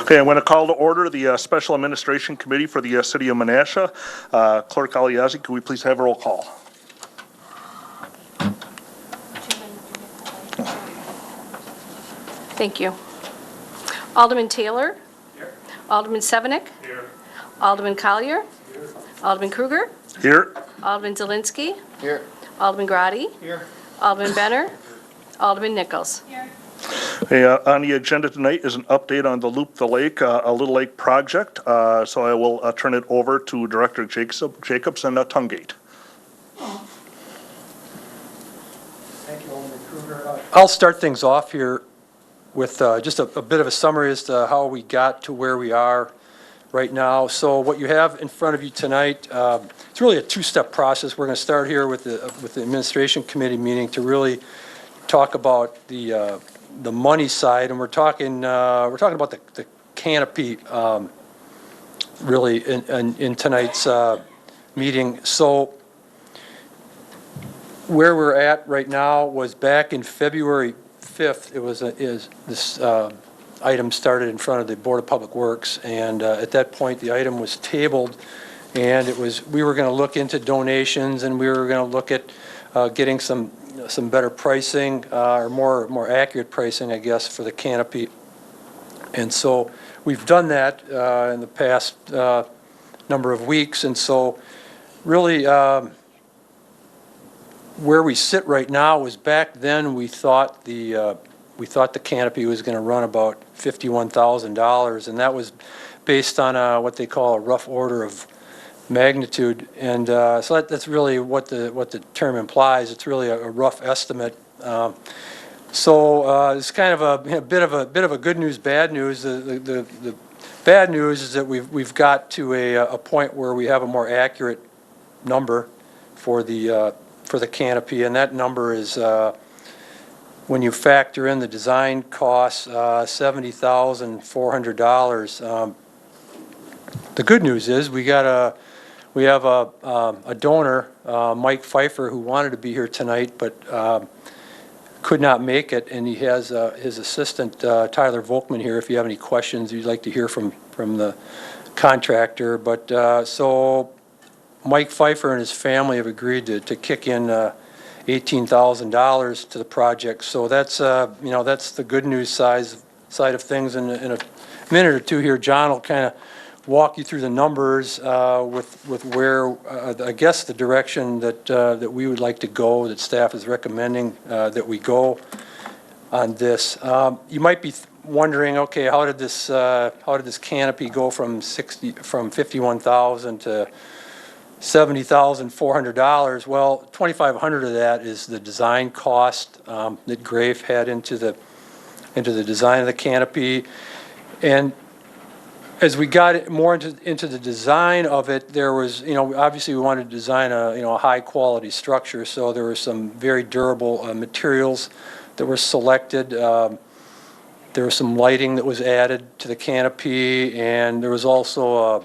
Okay, I'm going to call to order the Special Administration Committee for the City of Menasha. Clerk Aliazi, could we please have a roll call? Thank you. Alderman Taylor. Here. Alderman Sevenik. Here. Alderman Collier. Here. Alderman Kruger. Here. Alderman Zielinski. Here. Alderman Grotti. Here. Alderman Benner. Alderman Nichols. Okay, on the agenda tonight is an update on the Loop the Lake, a Little Lake project. So I will turn it over to Director Jacobs and Tungate. Thank you, Alderman Kruger. I'll start things off here with just a bit of a summary as to how we got to where we are right now. So what you have in front of you tonight, it's really a two-step process. We're going to start here with the Administration Committee meeting to really talk about the money side, and we're talking about the canopy really in tonight's meeting. So where we're at right now was back in February 5th. This item started in front of the Board of Public Works, and at that point the item was tabled, and we were going to look into donations, and we were going to look at getting some better pricing, or more accurate pricing, I guess, for the canopy. And so we've done that in the past number of weeks. And so really where we sit right now is back then we thought the canopy was going to run about $51,000, and that was based on what they call a rough order of magnitude, and so that's really what the term implies. It's really a rough estimate. So it's kind of a bit of a good news, bad news. The bad news is that we've got to a point where we have a more accurate number for the canopy, and that number is when you factor in the design costs, $70,400. The good news is we have a donor, Mike Pfeiffer, who wanted to be here tonight but could not make it, and he has his assistant Tyler Volkman here if you have any questions you'd like to hear from the contractor. But so Mike Pfeiffer and his family have agreed to kick in $18,000 to the project. So that's that's the good news side of things. In a minute or two here, John will kind of walk you through the numbers with where I guess the direction that we would like to go, that staff is recommending that we go on this. You might be wondering, okay, how did this canopy go from $51,000 to $70,400? Well, $2,500 of that is the design cost that Grafe had into the design of the canopy, and as we got more into the design of it, there was, obviously we wanted to design a high quality structure, so there were some very durable materials that were selected. There was some lighting that was added to the canopy, and there was also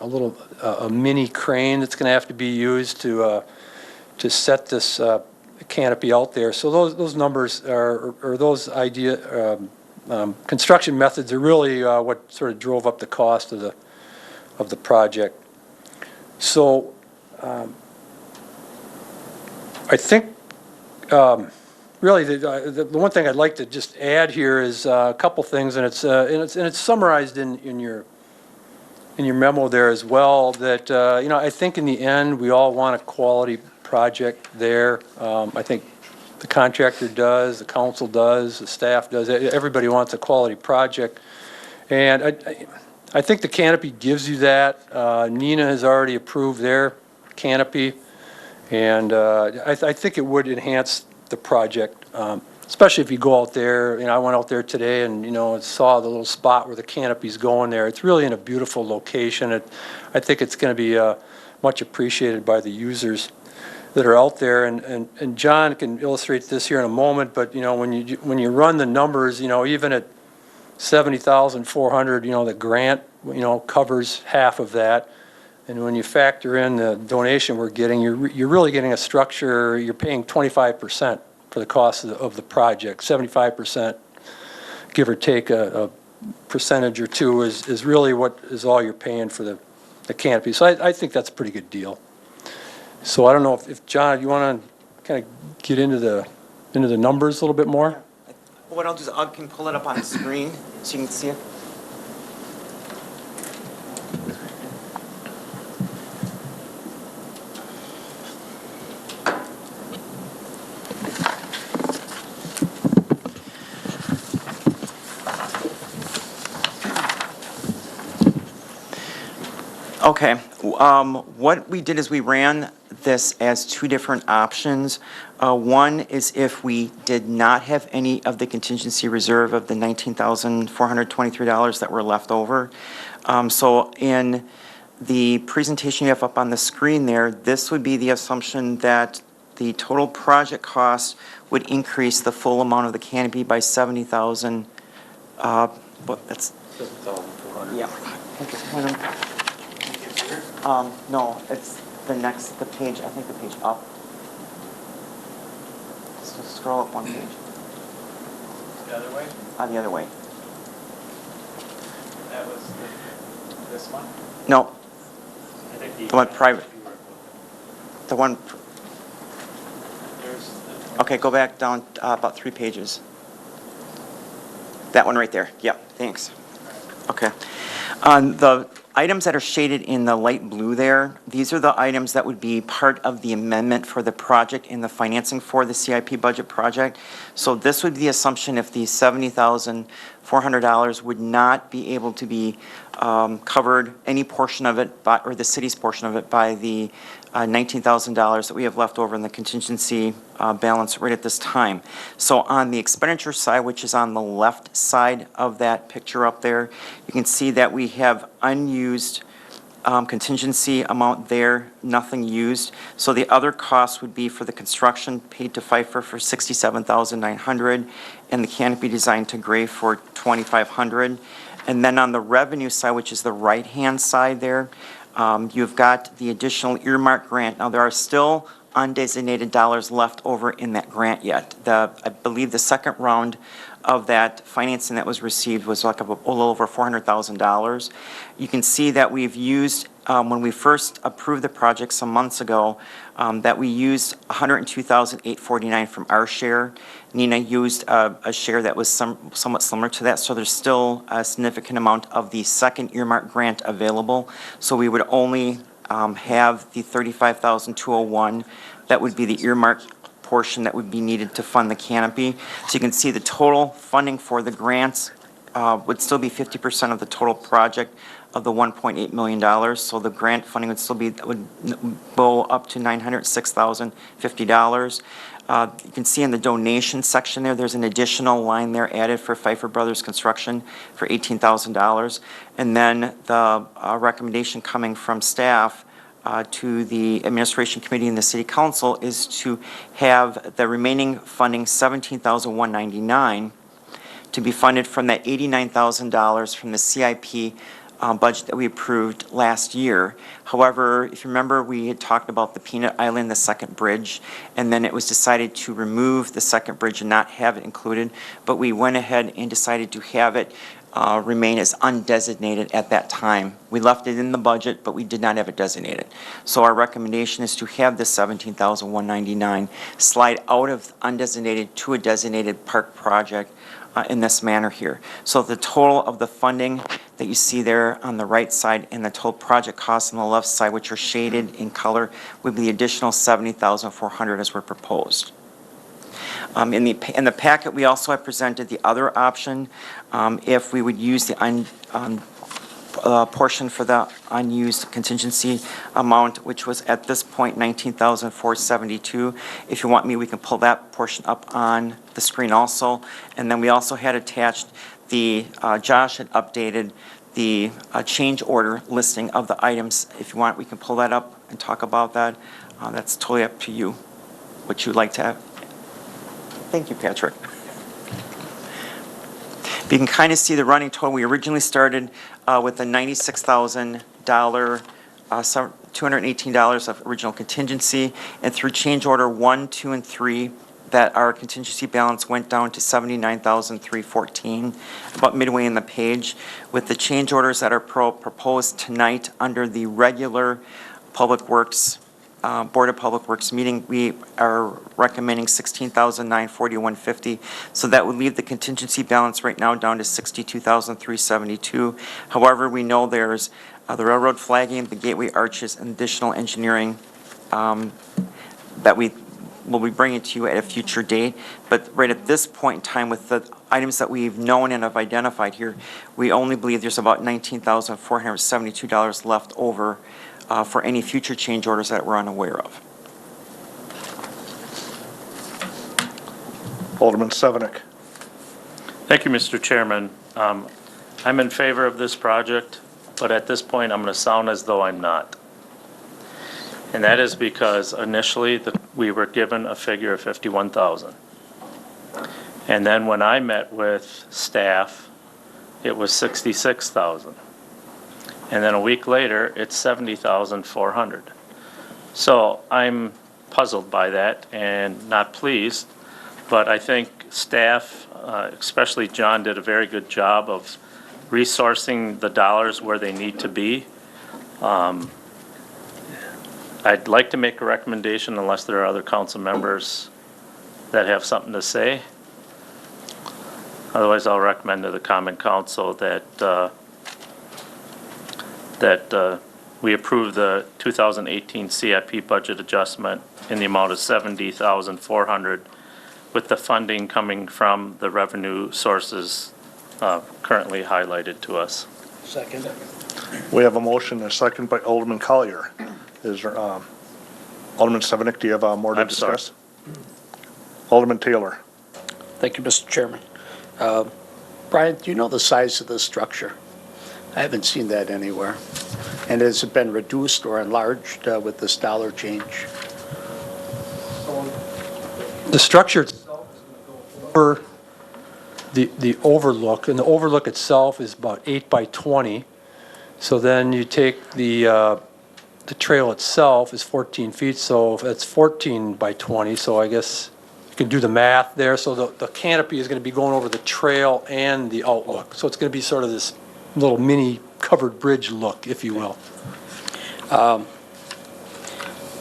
a mini crane that's going to have to be used to set this canopy out there. So those numbers or those construction methods are really what sort of drove up the cost of the project. So I think really the one thing I'd like to just add here is a couple things, and it's summarized in your memo there as well. That I think in the end we all want a quality project there. I think the contractor does, the council does, the staff does. Everybody wants a quality project, and I think the canopy gives you that. Nina has already approved their canopy, and I think it would enhance the project, especially if you go out there. I went out there today and saw the little spot where the canopy's going there. It's really in a beautiful location. I think it's going to be much appreciated by the users that are out there, and John can illustrate this here in a moment. But when you run the numbers, even at $70,400, the grant covers half of that, and when you factor in the donation we're getting, you're really getting a structure. You're paying 25% for the cost of the project, 75%, give or take a percentage or two is really what is all you're paying for the canopy. So I think that's a pretty good deal. So I don't know if John, you want to kind of get into the numbers a little bit more? What I'll do is I can pull it up on the screen so you can see it. Okay, what we did is we ran this as two different options. One is if we did not have any of the contingency reserve of the $19,423 that were left over. So in the presentation you have up on the screen there, this would be the assumption that the total project cost would increase the full amount of the canopy by 70,000. But that's 7,400. yeah. No, it's the page, I think the page up. Just scroll up one page. The other way? The other way. That was this one? No, I think the one private. The one, There's okay, go back down about 3 pages. That one right there. Yep, thanks. Okay. The items that are shaded in the light blue there, these are the items that would be part of the amendment for the project in the financing for the CIP budget project. So this would be the assumption if the $70,400 would not be able to be covered, any portion of it, by, or the city's portion of it, by the $19,000 that we have left over in the contingency balance right at this time. So on the expenditure side, which is on the left side of that picture up there, you can see that we have unused contingency amount there, nothing used. So the other cost would be for the construction paid to Pfeiffer for $67,900 and the canopy design to Gray for $2,500. And then on the revenue side, which is the right-hand side there, you've got the additional earmark grant. Now, there are still undesignated dollars left over in that grant yet. I believe the second round of that financing that was received was like a little over $400,000. You can see that we've used, when we first approved the project some months ago, that we used $102,849 from our share. Nina used a share that was somewhat similar to that, so there's still a significant amount of the second earmark grant available. So we would only have the $35,201 that would be the earmark portion that would be needed to fund the canopy. So you can see the total funding for the grants would still be 50% of the total project of the $1.8 million. So the grant funding would still be, would go up to $906,050. You can see in the donation section there's an additional line there added for Pfeiffer Brothers Construction for $18,000. And then the recommendation coming from staff to the administration committee and the city council is to have the remaining funding, $17,199, to be funded from that $89,000 from the CIP budget that we approved last year. However, if you remember, we had talked about the Peanut Island, the second bridge, and then it was decided to remove the second bridge and not have it included, but we went ahead and decided to have it remain as undesignated at that time. We left it in the budget, but we did not have it designated. So our recommendation is to have this $17,199 slide out of undesignated to a designated park project in this manner here. So the total of the funding that you see there on the right side and the total project costs on the left side, which are shaded in color, would be the additional $70,400 as were proposed. In the packet, we also have presented the other option, if we would use the portion for the unused contingency amount, which was at this point $19,472. If you want me, we can pull that portion up on the screen also. And then we also had attached the, Josh had updated the change order listing of the items. If you want, we can pull that up and talk about that. That's totally up to you, what you'd like to have. Thank you, Patrick. You can kind of see the running total. We originally started with a $96,000, $218 of original contingency, and through change order 1, 2, and 3, that our contingency balance went down to $79,314, about midway in the page, with the change orders that are proposed tonight under the regular Public Works, Board of Public Works meeting. We are recommending $16,941.50, so that would leave the contingency balance right now down to $62,372. However, we know there's the railroad flagging, the gateway arches, and additional engineering that we will be bringing to you at a future date. But right at this point in time, with the items that we've known and have identified here, we only believe there's about $19,472 left over for any future change orders that we're unaware of. Alderman Sevenick. Thank you, Mr. Chairman. I'm in favor of this project, but at this point, I'm going to sound as though I'm not. And that is because initially, we were given a figure of 51,000. And then when I met with staff, it was 66,000. And then a week later, it's 70,400. So I'm puzzled by that and not pleased, but I think staff, especially John, did a very good job of resourcing the dollars where they need to be. I'd like to make a recommendation unless there are other council members that have something to say. Otherwise, I'll recommend to the Common Council that we approve the 2018 CIP budget adjustment in the amount of $70,400 with the funding coming from the revenue sources currently highlighted to us. Second. We have a motion and a second by Alderman Collier. Is there, Alderman Sevenick, do you have more to I'm sorry. discuss? Alderman Taylor. Thank you, Mr. Chairman. Brian, do you know the size of this structure? I haven't seen that anywhere. And has it been reduced or enlarged with this dollar change? The structure itself is going to go over the overlook, and the overlook itself is about 8 by 20. So then you take the trail itself is 14 feet, so that's 14 by 20. So I guess you can do the math there. So the canopy is going to be going over the trail and the outlook. So it's going to be sort of this little mini covered bridge look, if you will.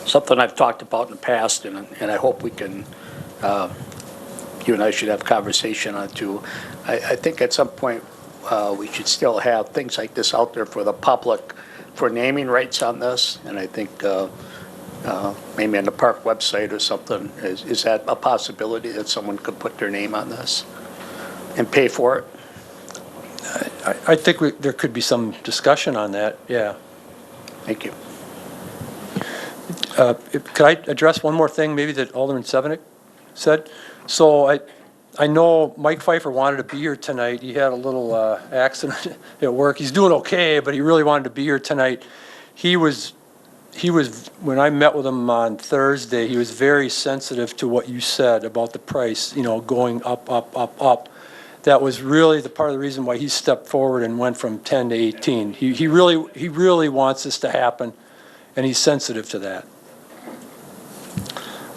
Something I've talked about in the past, and I hope we can, you and I should have a conversation on too. I think at some point we should still have things like this out there for the public for naming rights on this, and I think maybe on the park website or something. Is that a possibility that someone could put their name on this and pay for it? I think there could be some discussion on that, yeah. Thank you. Could I address one more thing maybe that Alderman Sevenick said? So I know Mike Pfeiffer wanted to be here tonight. He had a little accident at work. He's doing okay, but he really wanted to be here tonight. He was, when I met with him on Thursday, he was very sensitive to what you said about the price, going up, up, up, up. That was really the part of the reason why he stepped forward and went from 10 to 18. He really wants this to happen, and he's sensitive to that.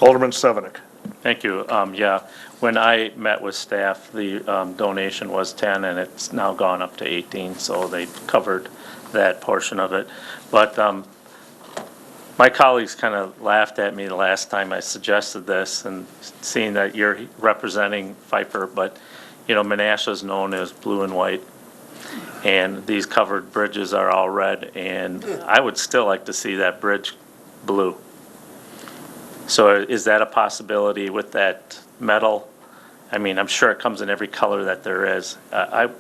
Alderman Sevenick. Thank you. Yeah, when I met with staff, the donation was 10, and it's now gone up to 18, so they covered that portion of it. But my colleagues kind of laughed at me the last time I suggested this, and seeing that you're representing Pfeiffer, but Menasha is known as blue and white, and these covered bridges are all red, and I would still like to see that bridge blue. So is that a possibility with that metal? I mean, I'm sure it comes in every color that there is. I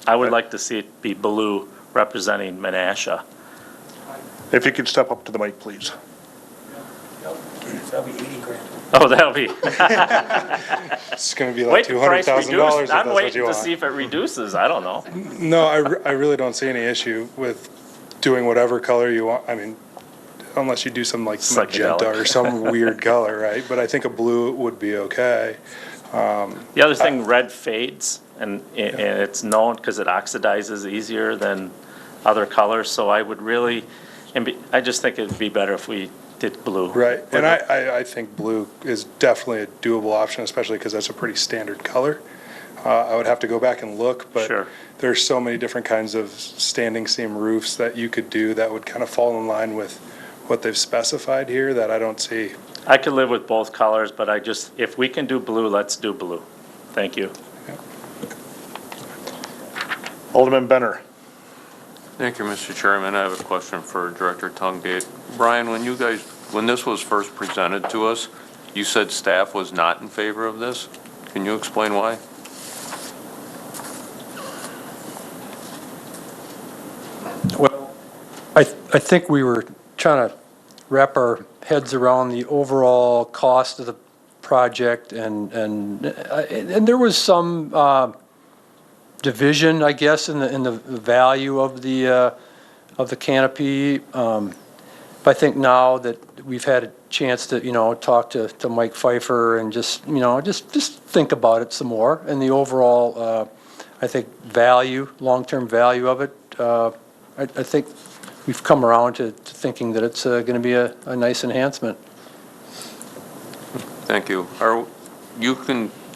would like to see it be blue representing Menasha. If you could step up to the mic, please. That'll be 80 grand. Oh, that'll be. It's going to be Wait, like the price $200,000 if reduced. that's I'm what waiting you to see want. if it reduces. I don't know. No, I really don't see any issue with doing whatever color you want. I mean, unless you do some like magenta Psychedelic. or some weird color, right? But I think a blue would be okay. The other thing, red fades, and it's known because it oxidizes easier than other colors. So I would really, I just think it'd be better if we did blue. Right, and I think blue is definitely a doable option, especially because that's a pretty standard color. I would have to go back and look, but Sure. there's so many different kinds of standing seam roofs that you could do that would kind of fall in line with what they've specified here that I don't see. I could live with both colors, but if we can do blue, let's do blue. Thank you. Alderman Benner. Thank you, Mr. Chairman. I have a question for Director Tungate. Brian, when this was first presented to us, you said staff was not in favor of this. Can you explain why? Well, I think we were trying to wrap our heads around the overall cost of the project, and there was some division, I guess, in the value of the canopy. But I think now that we've had a chance to, talk to Mike Pfeiffer and just think about it some more, and the overall, I think, long-term value of it, I think we've come around to thinking that it's going to be a nice enhancement. Thank you. Are you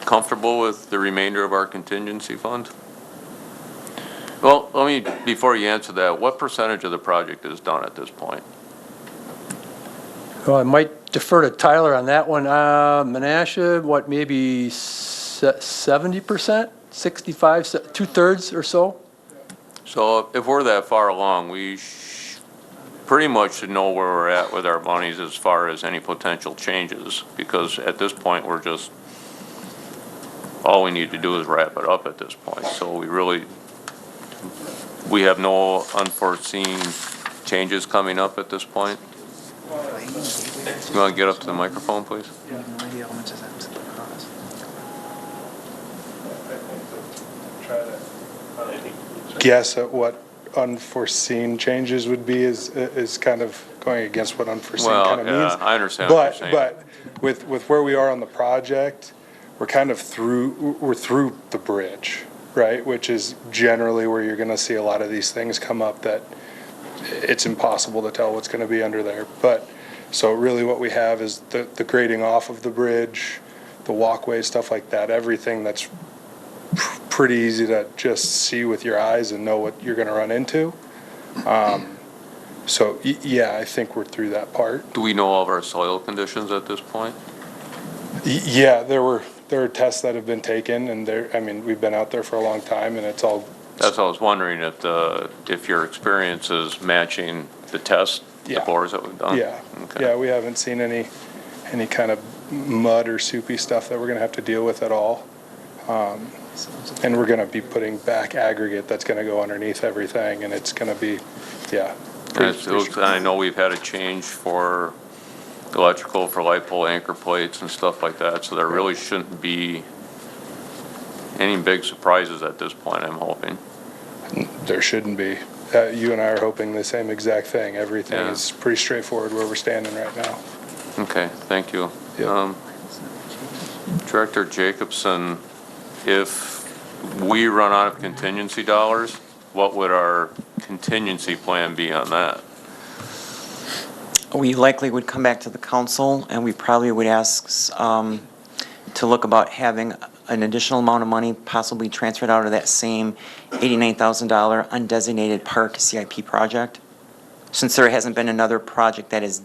comfortable with the remainder of our contingency fund? Well, before you answer that, what percentage of the project is done at this point? Well, I might defer to Tyler on that one. Menasha, maybe 70%, 65, 2/3 or so? So if we're that far along, we pretty much should know where we're at with our monies as far as any potential changes, because at this point, all we need to do is wrap it up at this point. So we have no unforeseen changes coming up at this point. You want to get up to the microphone, please? Guess at what unforeseen changes would be is kind of going against what unforeseen kind of means. Well, yeah, I understand what you're saying. But with where we are on the project, we're kind of through the bridge, right? Which is generally where you're going to see a lot of these things come up that it's impossible to tell what's going to be under there. But so really what we have is the grading off of the bridge, the walkway, stuff like that, everything that's pretty easy to just see with your eyes and know what you're going to run into. So yeah, I think we're through that part. Do we know all of our soil conditions at this point? Yeah, there are tests that have been taken, and we've been out there for a long time, and it's all. That's what I was wondering, if your experience is matching the test, the Yeah. bores that we've done? Yeah, Okay. yeah, we haven't seen any kind of mud or soupy stuff that we're going to have to deal with at all. And we're going to be putting back aggregate that's going to go underneath everything, and it's going to be, yeah. And I know we've had a change for electrical for light pole anchor plates and stuff like that, so there really shouldn't be any big surprises at this point, I'm hoping. There shouldn't be. You and I are hoping the same exact thing. Everything Yeah. is pretty straightforward where we're standing right now. Okay, thank you. Yeah. Director Jacobson, if we run out of contingency dollars, what would our contingency plan be on that? We likely would come back to the council, and we probably would ask to look about having an additional amount of money possibly transferred out of that same $89,000 undesignated park CIP project, since there hasn't been another project that has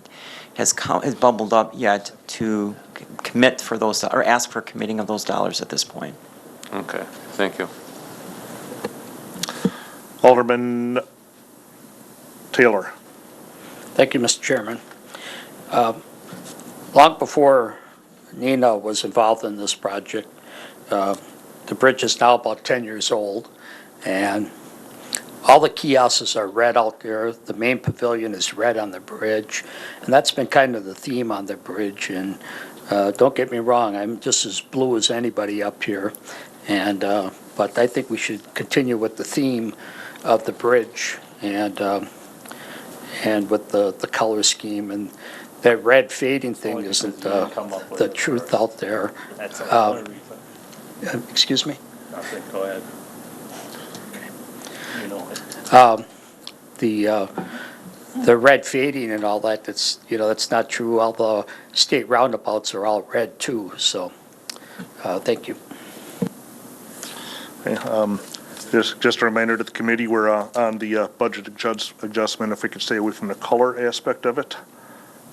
bubbled up yet to commit for those, or ask for committing of those dollars at this point. Okay, thank you. Alderman Taylor. Thank you, Mr. Chairman. Long before Nina was involved in this project, the bridge is now about 10 years old, and all the kiosks are red out there. The main pavilion is red on the bridge, and that's been kind of the theme on the bridge. And don't get me wrong, I'm just as blue as anybody up here, and but I think we should continue with the theme of the bridge and with the color scheme, and that red fading thing isn't the truth out there. That's another reason. Excuse me? Nothing, go ahead. You know it. the red fading and all that, that's not true. All the state roundabouts are all red too, so, thank you. Okay, just a reminder to the committee, we're on the budget adjustment, if we could stay away from the color aspect of it.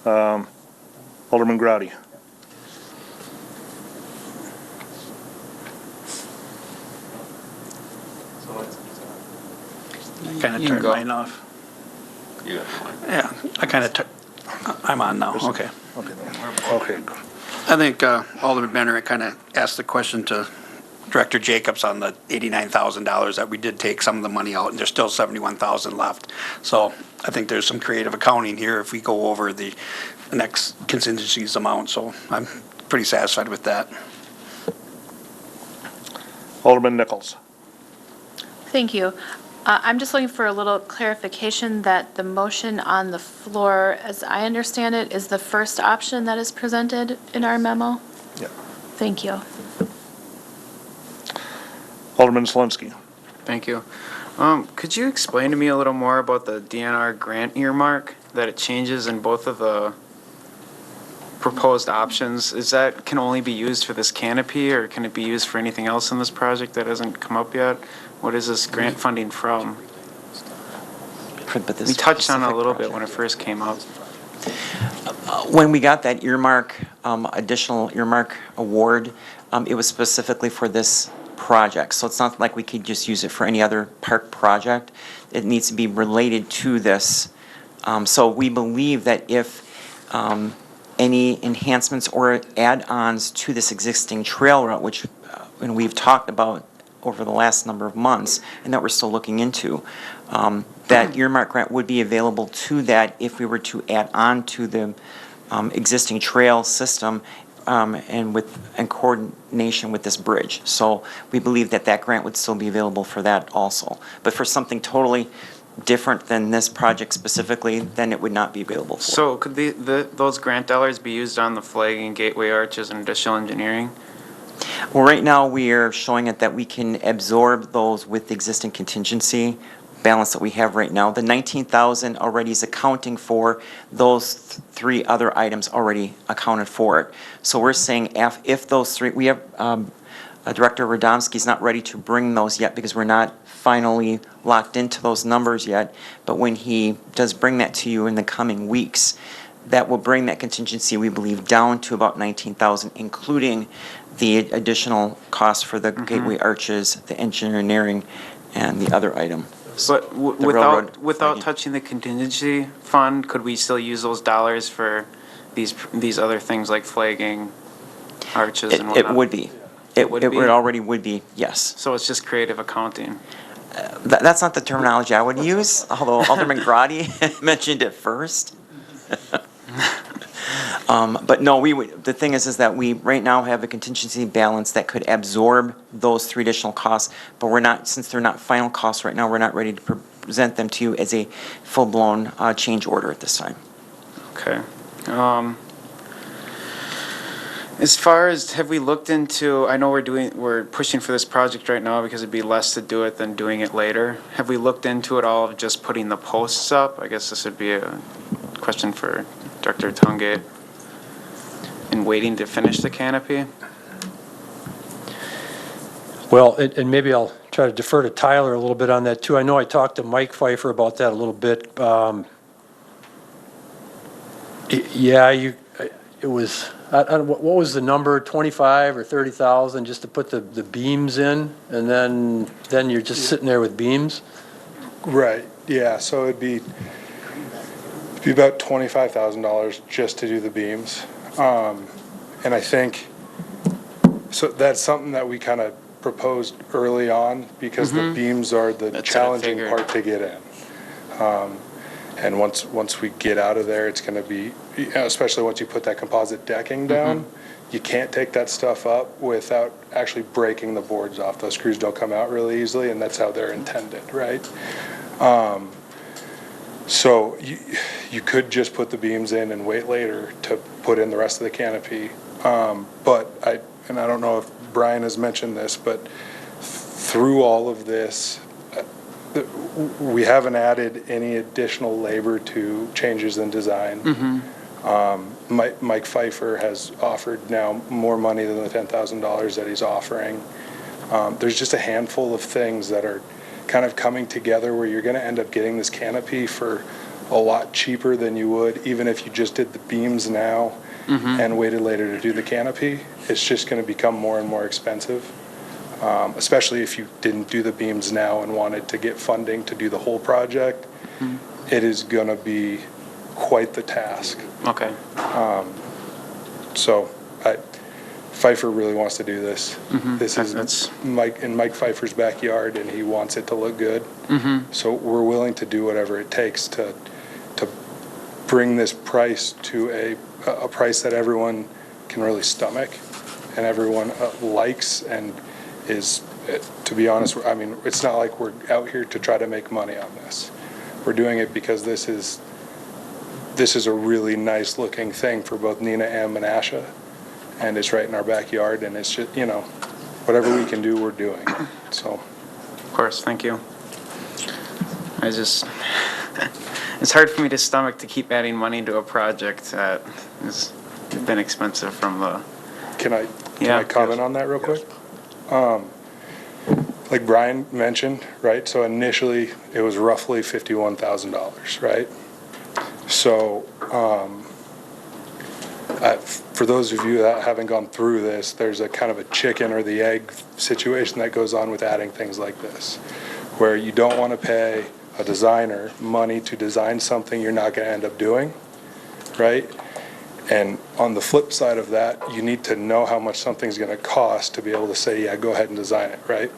Alderman Grady. Kind of turned mine off. You got mine. Yeah, I kind of, I'm on now, okay. Okay. I think Alderman Benner kind of asked the question to Director Jacobs on the $89,000 that we did take some of the money out, and there's still $71,000 left. So I think there's some creative accounting here if we go over the next contingencies amount, so I'm pretty satisfied with that. Alderman Nichols. Thank you. I'm just looking for a little clarification that the motion on the floor, as I understand it, is the first option that is presented in our memo? Yeah. Thank you. Alderman Zelensky. Thank you. Could you explain to me a little more about the DNR grant earmark, that it changes in both of the proposed options? Is that can only be used for this canopy, or can it be used for anything else in this project that hasn't come up yet? What is this grant funding from? But this We touched on it a specific little bit project. when it first came up. When we got that earmark, additional earmark award, it was specifically for this project. So it's not like we could just use it for any other park project. It needs to be related to this. So we believe that if any enhancements or add-ons to this existing trail route, which and we've talked about over the last number of months, and that we're still looking into, that earmark grant would be available to that if we were to add on to the existing trail system and in coordination with this bridge. So we believe that that grant would still be available for that also. But for something totally different than this project specifically, then it would not be available for. So could those grant dollars be used on the flagging, gateway arches, and additional engineering? Well, right now, we are showing it that we can absorb those with the existing contingency balance that we have right now. The 19,000 already is accounting for those three other items already accounted for it. So we're saying if those three, we have, Director Radomski's not ready to bring those yet because we're not finally locked into those numbers yet. But when he does bring that to you in the coming weeks, that will bring that contingency, we believe, down to about 19,000, including the additional cost for the gateway arches, the engineering, and the other item. But The railroad without flagging. touching the contingency fund, could we still use those dollars for these other things like flagging, arches, and It whatnot? would be. It would be? It already would be, yes. So it's just creative accounting. That's not the terminology I would use, although Alderman Grady mentioned it first. But no, the thing is that we right now have a contingency balance that could absorb those three additional costs, but we're not, since they're not final costs right now, we're not ready to present them to you as a full-blown change order at this time. Okay. As far as, have we looked into, I know we're pushing for this project right now because it'd be less to do it than doing it later. Have we looked into it all of just putting the posts up? I guess this would be a question for Director Tungate. And waiting to finish the canopy? Well, and maybe I'll try to defer to Tyler a little bit on that too. I know I talked to Mike Pfeiffer about that a little bit. Yeah, it was, I don't, what was the number, 25 or 30,000 just to put the beams in? And then you're just sitting there with beams? Right, yeah, so it'd be about $25,000 just to do the beams. And I think, so that's something that we kind of proposed early on because the beams are the That's what I challenging figured. part to get in. And once we get out of there, it's going to be, especially once you put that composite decking down, you can't take that stuff up without actually breaking the boards off. Those screws don't come out really easily, and that's how they're intended, right? So you could just put the beams in and wait later to put in the rest of the canopy. But I don't know if Brian has mentioned this, but through all of this, we haven't added any additional labor to changes in design. Mike Pfeiffer has offered now more money than the $10,000 that he's offering. There's just a handful of things that are kind of coming together where you're going to end up getting this canopy for a lot cheaper than you would even if you just did the beams now and waited later to do the canopy. It's just going to become more and more expensive, especially if you didn't do the beams now and wanted to get funding to do the whole project. It is going to be quite the task. Okay. So Pfeiffer really wants to do this. This is That's- Mike Pfeiffer's backyard, and he wants it to look good. So we're willing to do whatever it takes to bring this price to a price that everyone can really stomach and everyone likes and is, to be honest, I mean, it's not like we're out here to try to make money on this. We're doing it because this is a really nice looking thing for both Nina and Menasha, and it's right in our backyard, and it's just, you know, whatever we can do, we're doing. So, Of course, thank you. It's hard for me to stomach to keep adding money to a project that has been expensive from the, can I Yeah. comment on that real quick? Like Brian mentioned, right? So initially, it was roughly $51,000, right? So, for those of you that haven't gone through this, there's a kind of a chicken or the egg situation that goes on with adding things like this, where you don't want to pay a designer money to design something you're not going to end up doing, right? And on the flip side of that, you need to know how much something's going to cost to be able to say, yeah, go ahead and design it, right?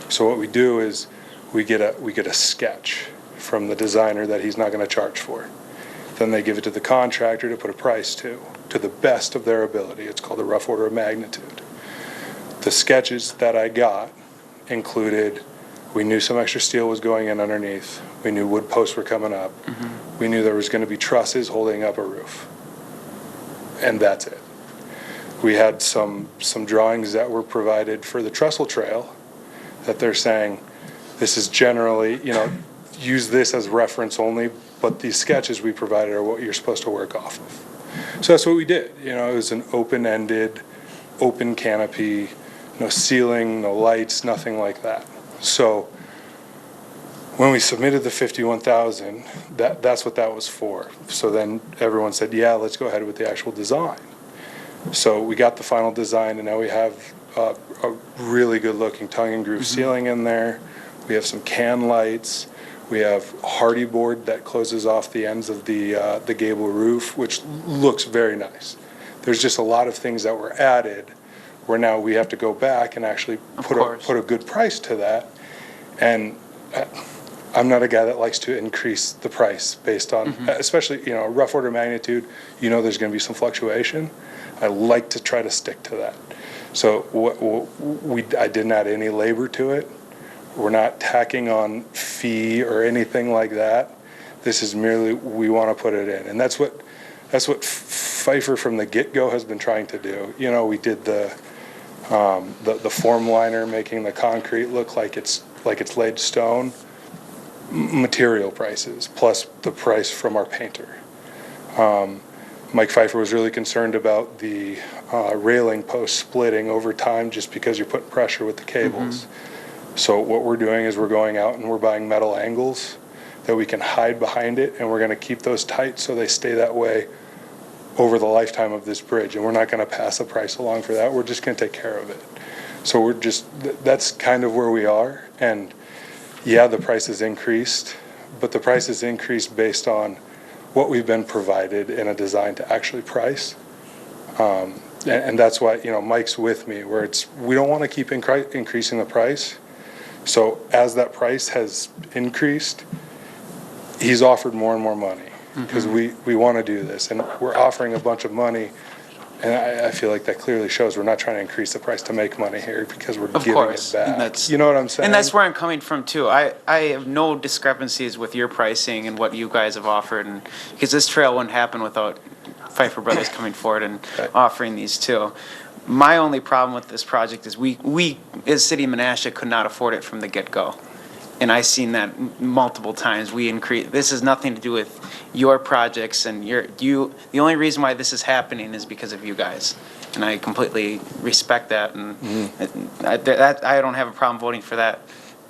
So what we do is we get a sketch from the designer that he's not going to charge for. Then they give it to the contractor to put a price to the best of their ability. It's called a rough order of magnitude. The sketches that I got included, we knew some extra steel was going in underneath. We knew wood posts were coming up. We knew there was going to be trusses holding up a roof. And that's it. We had some drawings that were provided for the trestle trail that they're saying, this is generally, you know, use this as reference only, but these sketches we provided are what you're supposed to work off of. So that's what we did. You know, it was an open-ended, open canopy, no ceiling, no lights, nothing like that. So when we submitted the 51,000, that's what that was for. So then everyone said, yeah, let's go ahead with the actual design. So we got the final design, and now we have a really good-looking tongue and groove ceiling in there. We have some can lights. We have hardy board that closes off the ends of the gable roof, which looks very nice. There's just a lot of things that were added where now we have to go back and actually put a good price to that. And I'm not a guy that likes to increase the price based on, especially, you know, a rough order of magnitude, you know there's going to be some fluctuation. I like to try to stick to that. So I didn't add any labor to it. We're not tacking on fee or anything like that. This is merely, we want to put it in. And that's what Pfeiffer from the get-go has been trying to do. You know, we did the form liner, making the concrete look like it's laid stone. Material prices, plus the price from our painter. Mike Pfeiffer was really concerned about the railing post splitting over time just because you're putting pressure with the cables. So what we're doing is we're going out and we're buying metal angles that we can hide behind it, and we're going to keep those tight so they stay that way over the lifetime of this bridge. And we're not going to pass a price along for that. We're just going to take care of it. So that's kind of where we are. And yeah, the price has increased, but the price has increased based on what we've been provided in a design to actually price. And that's why, you know, Mike's with me, where we don't want to keep increasing the price. So as that price has increased, he's offered more and more money because we want to do this, and we're offering a bunch of money. And I feel like that clearly shows we're not trying to increase the price to make money here because we're giving it back. You know what I'm saying? and that's where I'm coming from too. I have no discrepancies with your pricing and what you guys have offered, and because this trail wouldn't happen without Pfeiffer Brothers coming forward and offering these too. My only problem with this project is we as City of Menasha could not afford it from the get-go. And I've seen that multiple times. We increase, this has nothing to do with your projects and the only reason why this is happening is because of you guys. And I completely respect that, and I don't have a problem voting for that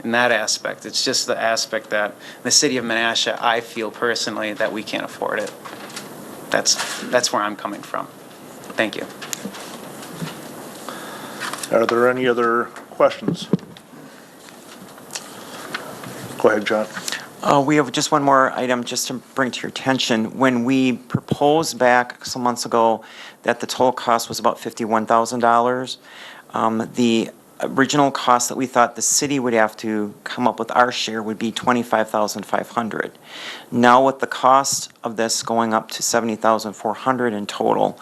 in that aspect. It's just the aspect that the city of Menasha, I feel personally that we can't afford it. That's where I'm coming from. Thank you. Are there any other questions? Go ahead, John. We have just one more item just to bring to your attention. When we proposed back some months ago that the total cost was about $51,000, the original cost that we thought the city would have to come up with our share would be $25,500. Now with the cost of this going up to $70,400 in total,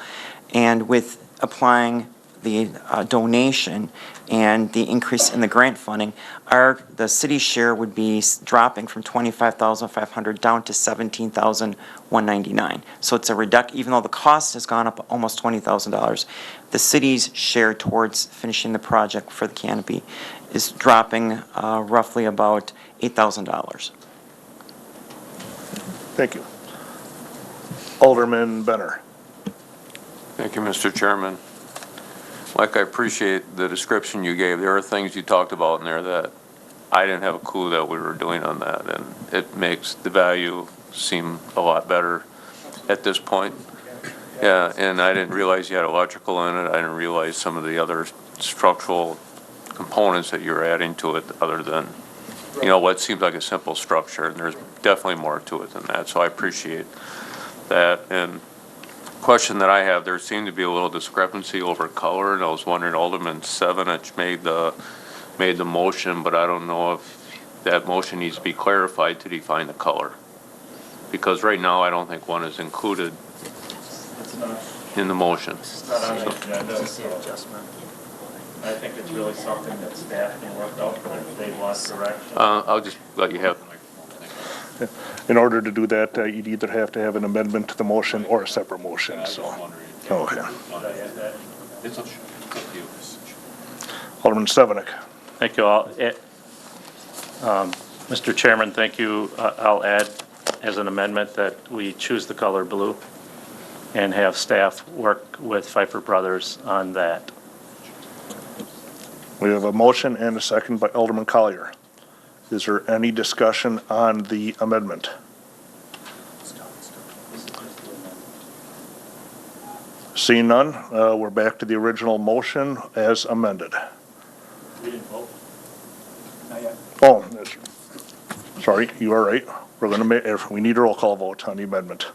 and with applying the donation and the increase in the grant funding, the city's share would be dropping from $25,500 down to $17,199. So it's a even though the cost has gone up almost $20,000, the city's share towards finishing the project for the canopy is dropping roughly about $8,000. Thank you. Alderman Benner. Thank you, Mr. Chairman. Like, I appreciate the description you gave. There are things you talked about in there that I didn't have a clue that we were doing on that, and it makes the value seem a lot better at this point. Yeah, and I didn't realize you had electrical in it. I didn't realize some of the other structural components that you're adding to it other than, what seems like a simple structure, and there's definitely more to it than that, so I appreciate that. And question that I have, there seemed to be a little discrepancy over color, and I was wondering, Alderman Sevenich made the motion, but I don't know if that motion needs to be clarified to define the color. Because right now, I don't think one is included in the motion. It's not on the agenda, so I think it's really something that staff can work out, but if they want direction. I'll just let you have the microphone. In order to do that, you'd either have to have an amendment to the motion or a separate motion, so. Okay. It's up to you. Alderman Stevanik. Thank you all. Mr. Chairman, thank you. I'll add as an amendment that we choose the color blue and have staff work with Pfeiffer Brothers on that. We have a motion and a second by Alderman Collier. Is there any discussion on the amendment? Seeing none, we're back to the original motion as amended. We didn't vote. Oh, sorry, you are right. We're going to we need a roll call vote on the amendment.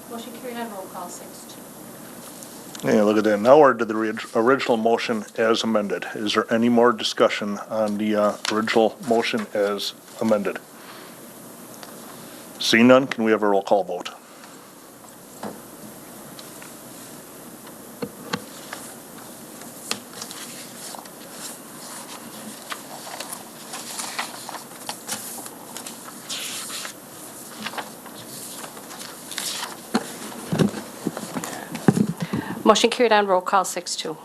Motion carried on roll call 6-2. Yeah, look at that. Now we're to the original motion as amended. Is there any more discussion on the original motion as amended? Seeing none, can we have a roll call vote? Motion carried on roll call 6-2.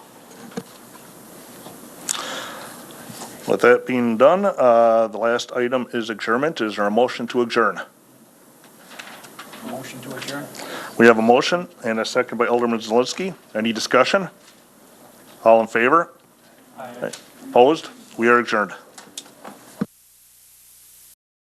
With that being done, the last item is adjournment. Is there a motion to adjourn? Motion to adjourn? We have a motion and a second by Alderman Zelinski. Any discussion? All in favor? Aye. Opposed? We are adjourned.